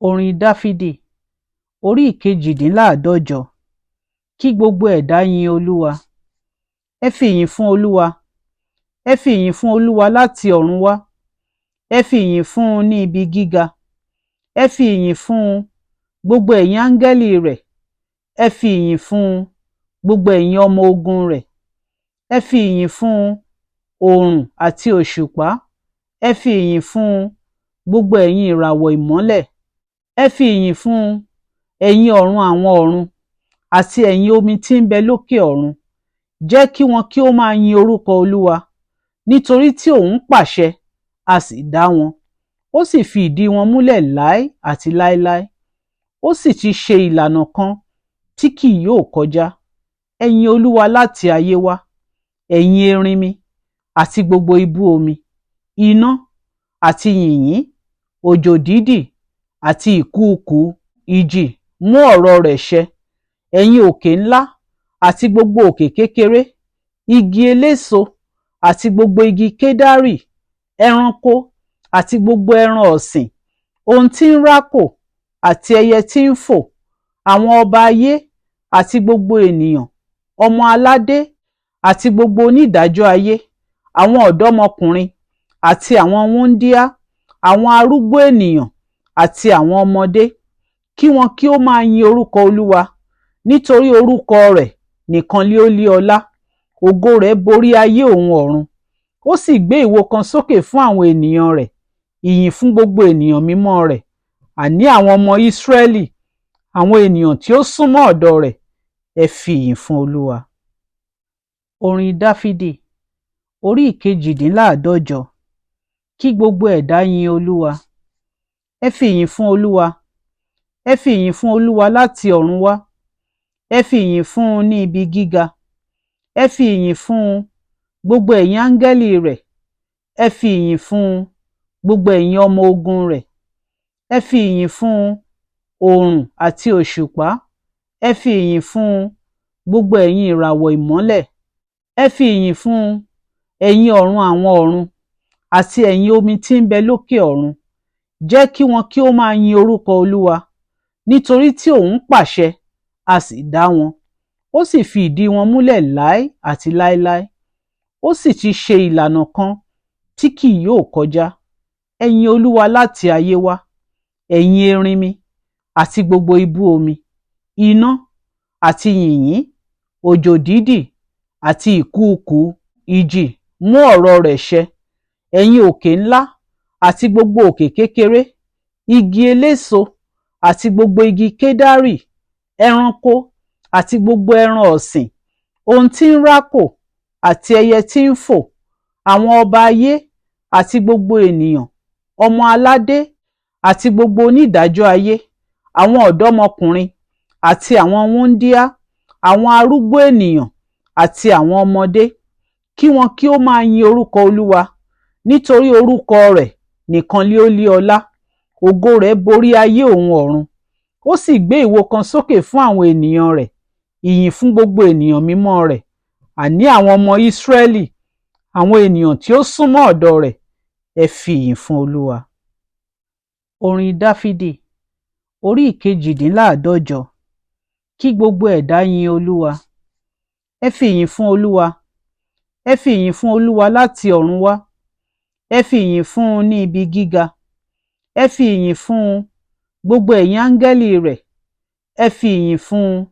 Orin Dáfídì orí ìkejìdínláàádọ́jọ. Kí gbogbo ẹ̀dá yin Olúwa. Ẹ fi ìyìn fún Olúwa. Ẹ fi ìyìn fún Olúwa láti ọ̀run wá. Ẹ fi ìyìn fún un ní ibi gíga. Ẹ fi ìyìn fún un, gbogbo ẹ̀yin áńgẹ́lì rẹ̀. Ẹ fi ìyìn fún un, gbogbo ẹ̀yin ọmọ ogun rẹ̀. Ẹ fi ìyìn fún un, oòrùn àti òṣùpá. Ẹ fi ìyìn fún un, gbogbo ẹ̀yin ìràwọ̀ ìmọ́lẹ̀. Ẹ fi ìyìn fún un, ẹ̀yin ọ̀run àwọn ọ̀run, àti ẹ̀yin omi tí ń bẹ lókè ọ̀run. Jẹ́ kí wọn kí ó máa yin orúkọ Olúwa, nítorí tí òun pàṣẹ, a sì dá wọn. Ó sì fi ìdí wọn múlẹ̀ láé àti láéláé. Ó sì ti ṣe ìlànà kan tí kì yóò kọjá. Ẹ yin Olúwa láti ayé wá, ẹ̀yin erinmi àti gbogbo ibú omi, iná àti yìnyín, òjò dídì àti ìkùùkuu ìjì mú ọ̀rọ̀ rẹ̀ ṣẹ. Ẹ̀yin òkè ńlá àti gbogbo òkè kékeré, igi eléso àti gbogbo igi kédárì, ẹranko àti gbogbo ẹran ọ̀sìn, ohun tí ń rákò àti ẹyẹ tí ń fò, àwọn ọba ayé àti gbogbo ènìyàn, ọmọ aládé àti gbogbo onídàájọ́ ayé, àwọn ọ̀dọ́mọkùnrin àti àwọn wúńdíá, àwọn arúgbó ènìyàn àti àwọn ọmọdé, kí wọn kí ó máa yin orúkọ Olúwa, nítorí orúkọ rẹ̀ nìkan lé ó lé ọlá. Ògo rẹ̀ borí ayé òun ọ̀run. Ó sì gbé ìwo kan sókè fún àwọn ènìyàn rẹ̀, ìyìn fún gbogbo ènìyàn mímọ́ rẹ̀, àní àwọn ọmọ Ísírẹ́lì, àwọn ènìyàn tí ó súnmọ́ ọ̀dọ̀ rẹ̀. Ẹ fi ìyìn fún Olúwa. Orin Dáfídì orí ìkejìdínláàádọ́jọ. Kí gbogbo ẹ̀dá yin Olúwa. Ẹ fi ìyìn fún Olúwa. Ẹ fi ìyìn fún Olúwa láti ọ̀run wá. Ẹ fi ìyìn fún un ní ibi gíga. Ẹ fi ìyìn fún un, gbogbo ẹ̀yin áńgẹ́lì rẹ̀. Ẹ fi ìyìn fún un, gbogbo ẹ̀yin ọmọ ogun rẹ̀. Ẹ fi ìyìn fún un, oòrùn àti òṣùpá. Ẹ fi ìyìn fún un, gbogbo ẹ̀yin ìràwọ̀ ìmọ́lẹ̀. Ẹ fi ìyìn fún un, ẹ̀yin ọ̀run àwọn ọ̀run, àti ẹ̀yin omi tí ń bẹ lókè ọ̀run. Jẹ́ kí wọn kí ó máa yin orúkọ Olúwa, nítorí tí òun pàṣẹ, a sì dá wọn. Ó sì fi ìdí wọn múlẹ̀ láé àti láéláé. Ó sì ti ṣe ìlànà kan tí kì yóò kọjá. Ẹ yin Olúwa láti ayé wá, ẹ̀yin erinmi àti gbogbo ibú omi, iná àti yìnyín, òjò dídì àti ìkùùkuu ìjì mú ọ̀rọ̀ rẹ̀ ṣẹ. Ẹ̀yin òkè ńlá àti gbogbo òkè kékeré, igi eléso àti gbogbo igi kédárì, ẹranko àti gbogbo ẹran ọ̀sìn, ohun tí ń rákò àti ẹyẹ tí ń fò, àwọn ọba ayé àti gbogbo ènìyàn, ọmọ aládé àti gbogbo onídàájọ́ ayé, àwọn ọ̀dọ́mọkùnrin àti àwọn wúńdíá, àwọn arúgbó ènìyàn àti àwọn ọmọdé, kí wọn kí ó máa yin orúkọ Olúwa, nítorí orúkọ rẹ̀ nìkan lé ó lé ọlá. Ògo rẹ̀ borí ayé òun ọ̀run. Ó sì gbé ìwo kan sókè fún àwọn ènìyàn rẹ̀, ìyìn fún gbogbo ènìyàn mímọ́ rẹ̀, àní àwọn ọmọ Ísírẹ́lì, àwọn ènìyàn tí ó súnmọ́ ọ̀dọ̀ rẹ̀. Ẹ fi ìyìn fún Olúwa. Orin Dáfídì orí ìkejìdínláàádọ́jọ. Kí gbogbo ẹ̀dá yin Olúwa. Ẹ fi ìyìn fún Olúwa. Ẹ fi ìyìn fún Olúwa láti ọ̀run wá. Ẹ fi ìyìn fún un ní ibi gíga. Ẹ fi ìyìn fún un, gbogbo ẹ̀yin áńgẹ́lì rẹ̀. Ẹ fi ìyìn fún un,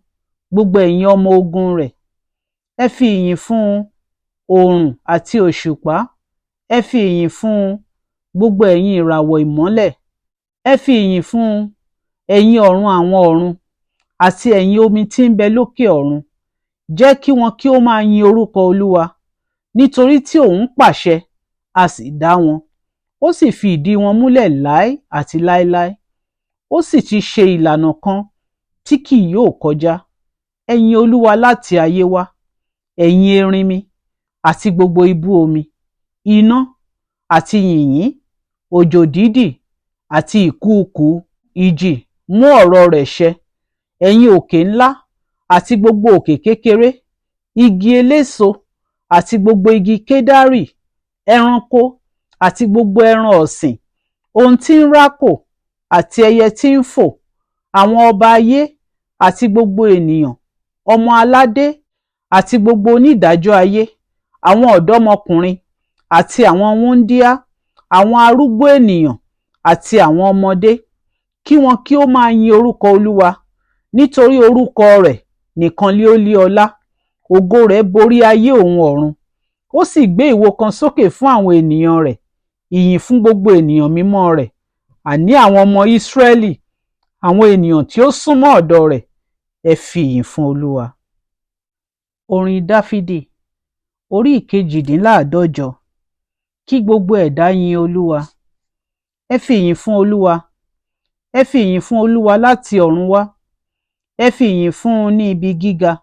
gbogbo ẹ̀yin ọmọ ogun rẹ̀. Ẹ fi ìyìn fún un, oòrùn àti òṣùpá. Ẹ fi ìyìn fún un, gbogbo ẹ̀yin ìràwọ̀ ìmọ́lẹ̀. Ẹ fi ìyìn fún un, ẹ̀yin ọ̀run àwọn ọ̀run, àti ẹ̀yin omi tí ń bẹ lókè ọ̀run. Jẹ́ kí wọn kí ó máa yin orúkọ Olúwa, nítorí tí òun pàṣẹ, a sì dá wọn. Ó sì fi ìdí wọn múlẹ̀ láé àti láéláé. Ó sì ti ṣe ìlànà kan tí kì yóò kọjá. Ẹ yin Olúwa láti ayé wá, ẹ̀yin erinmi àti gbogbo ibú omi, iná àti yìnyín, òjò dídì àti ìkùùkuu ìjì mú ọ̀rọ̀ rẹ̀ ṣẹ. Ẹ̀yin òkè ńlá àti gbogbo òkè kékeré, igi eléso àti gbogbo igi kédárì, ẹranko àti gbogbo ẹran ọ̀sìn, ohun tí ń rákò àti ẹyẹ tí ń fò, àwọn ọba ayé àti gbogbo ènìyàn, ọmọ aládé àti gbogbo onídàájọ́ ayé, àwọn ọ̀dọ́mọkùnrin àti àwọn wúńdíá, àwọn arúgbó ènìyàn àti àwọn ọmọdé, kí wọn kí ó máa yin orúkọ Olúwa, nítorí orúkọ rẹ̀ nìkan lé ó lé ọlá. Ògo rẹ̀ borí ayé òun ọ̀run. Ó sì gbé ìwo kan sókè fún àwọn ènìyàn rẹ̀, ìyìn fún gbogbo ènìyàn mímọ́ rẹ̀, àní àwọn ọmọ Ísírẹ́lì, àwọn ènìyàn tí ó súnmọ́ ọ̀dọ̀ rẹ̀. Ẹ fi ìyìn fún Olúwa. Orin Dáfídì, orí ìkejìdínláàádọ́jọ. Kí gbogbo ẹ̀dá yin Olúwa. Ẹ fi ìyìn fún Olúwa. Ẹ fi ìyìn fún Olúwa láti ọ̀run wá. Ẹ fi ìyìn fún un ní ibi gíga.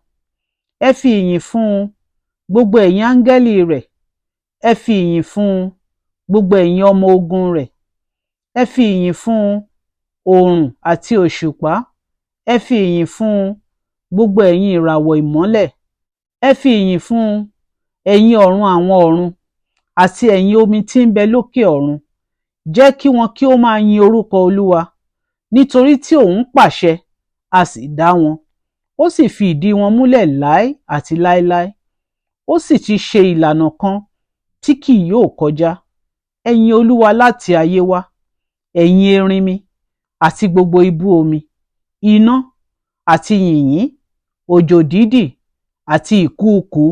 Ẹ fi ìyìn fún un, gbogbo ẹ̀yin áńgẹ́lì rẹ̀. Ẹ fi ìyìn fún un, gbogbo ẹ̀yin ọmọ ogun rẹ̀. Ẹ fi ìyìn fún un, oòrùn àti òṣùpá. Ẹ fi ìyìn fún un, gbogbo ẹ̀yin ìràwọ̀ ìmọ́lẹ̀. Ẹ fi ìyìn fún un, ẹ̀yin ọ̀run àwọn ọ̀run, àti ẹ̀yin omi tí ń bẹ lókè ọ̀run. Jẹ́ kí wọn kí ó máa yin orúkọ Olúwa, nítorí tí òun pàṣẹ, a sì dá wọn. Ó sì fi ìdí wọn múlẹ̀ láé àti láéláé. Ó sì ti ṣe ìlànà kan tí kì yóò kọjá. Ẹ yin Olúwa láti ayé wá, ẹ̀yin erinmi àti gbogbo ibú omi, iná àti yìnyín, òjò dídì àti ìkúùkù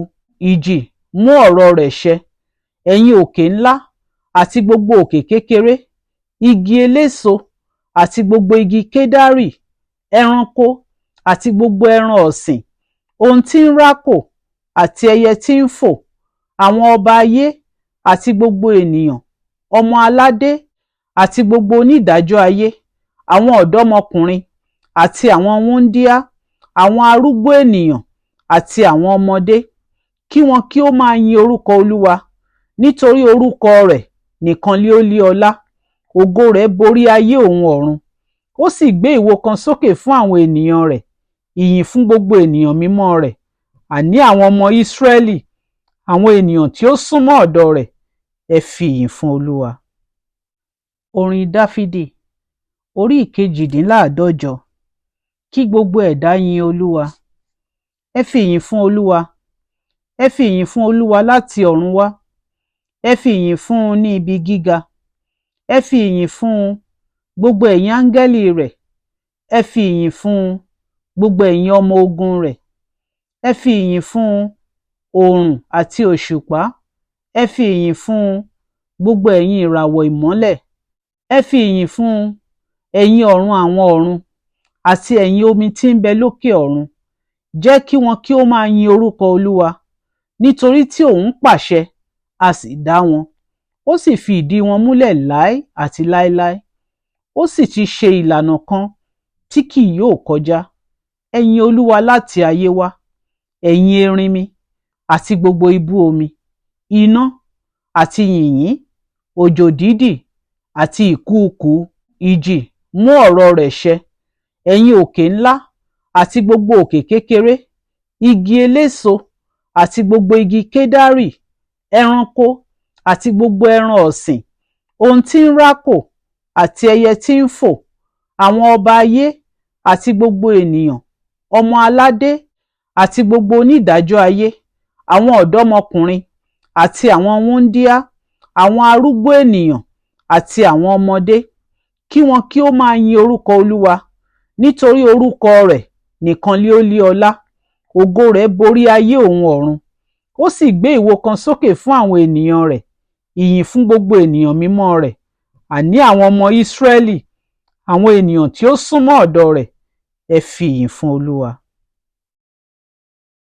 ìjì mú ọ̀rọ̀ rẹ̀ ṣẹ. Ẹ̀yin òkè ńlá àti gbogbo òkè kékeré, igi eléso àti gbogbo igi kédárì, ẹranko àti gbogbo ẹran ọ̀sìn, ohun tí ń rákò àti ẹyẹ tí ń fò, àwọn ọba ayé àti gbogbo ènìyàn, ọmọ aládé àti gbogbo onídàájọ́ ayé, àwọn ọ̀dọ́mọkùnrin àti àwọn wúńdíá, àwọn arúgbó ènìyàn àti àwọn ọmọdé, kí wọn kí ó máa yin orúkọ Olúwa, nítorí orúkọ rẹ̀ nìkan lé ó lé ọlá. Ògo rẹ̀ borí ayé òun ọ̀run. Ó sì gbé ìwo kan sókè fún àwọn ènìyàn rẹ̀, ìyìn fún gbogbo ènìyàn mímọ́ rẹ̀, àní àwọn ọmọ Ísírẹ́lì, àwọn ènìyàn tí ó súnmọ́ ọ̀dọ̀ rẹ̀. Ẹ fi ìyìn fún Olúwa. Orin Dáfídì, orí ìkejìdínláàádọ́jọ. Kí gbogbo ẹ̀dá yin Olúwa. Ẹ fi ìyìn fún Olúwa. Ẹ fi ìyìn fún Olúwa láti ọ̀run wá. Ẹ fi ìyìn fún un ní ibi gíga. Ẹ fi ìyìn fún un, gbogbo ẹ̀yin áńgẹ́lì rẹ̀. Ẹ fi ìyìn fún un, gbogbo ẹ̀yin ọmọ ogun rẹ̀. Ẹ fi ìyìn fún un, oòrùn àti òṣùpá. Ẹ fi ìyìn fún un, gbogbo ẹ̀yin ìràwọ̀ ìmọ́lẹ̀. Ẹ fi ìyìn fún un, ẹ̀yin ọ̀run àwọn ọ̀run, àti ẹ̀yin omi tí ń bẹ lókè ọ̀run. Jẹ́ kí wọn kí ó máa yin orúkọ Olúwa, nítorí tí òun pàṣẹ, a sì dá wọn. Ó sì fi ìdí wọn múlẹ̀ láé àti láéláé. Ó sì ti ṣe ìlànà kan tí kì yóò kọjá. Ẹ yin Olúwa láti ayé wá, ẹ̀yin erinmi àti gbogbo ibú omi, iná àti yìnyín, òjò dídì àti ìkúùkù ìjì mú ọ̀rọ̀ rẹ̀ ṣẹ. Ẹ̀yin òkè ńlá àti gbogbo òkè kékeré, igi eléso àti gbogbo igi kédárì, ẹranko àti gbogbo ẹran ọ̀sìn, ohun tí ń rákò àti ẹyẹ tí ń fò, àwọn ọba ayé àti gbogbo ènìyàn, ọmọ aládé àti gbogbo onídàájọ́ ayé, àwọn ọ̀dọ́mọkùnrin àti àwọn wúńdíá, àwọn arúgbó ènìyàn àti àwọn ọmọdé, kí wọn kí ó máa yin orúkọ Olúwa, nítorí orúkọ rẹ̀ nìkan lé ó lé ọlá. Ògo rẹ̀ borí ayé òun ọ̀run. Ó sì gbé ìwo kan sókè fún àwọn ènìyàn rẹ̀, ìyìn fún gbogbo ènìyàn mímọ́ rẹ̀, àní àwọn ọmọ Ísírẹ́lì, àwọn ènìyàn tí ó súnmọ́ ọ̀dọ̀ rẹ̀. Ẹ fi ìyìn fún Olúwa.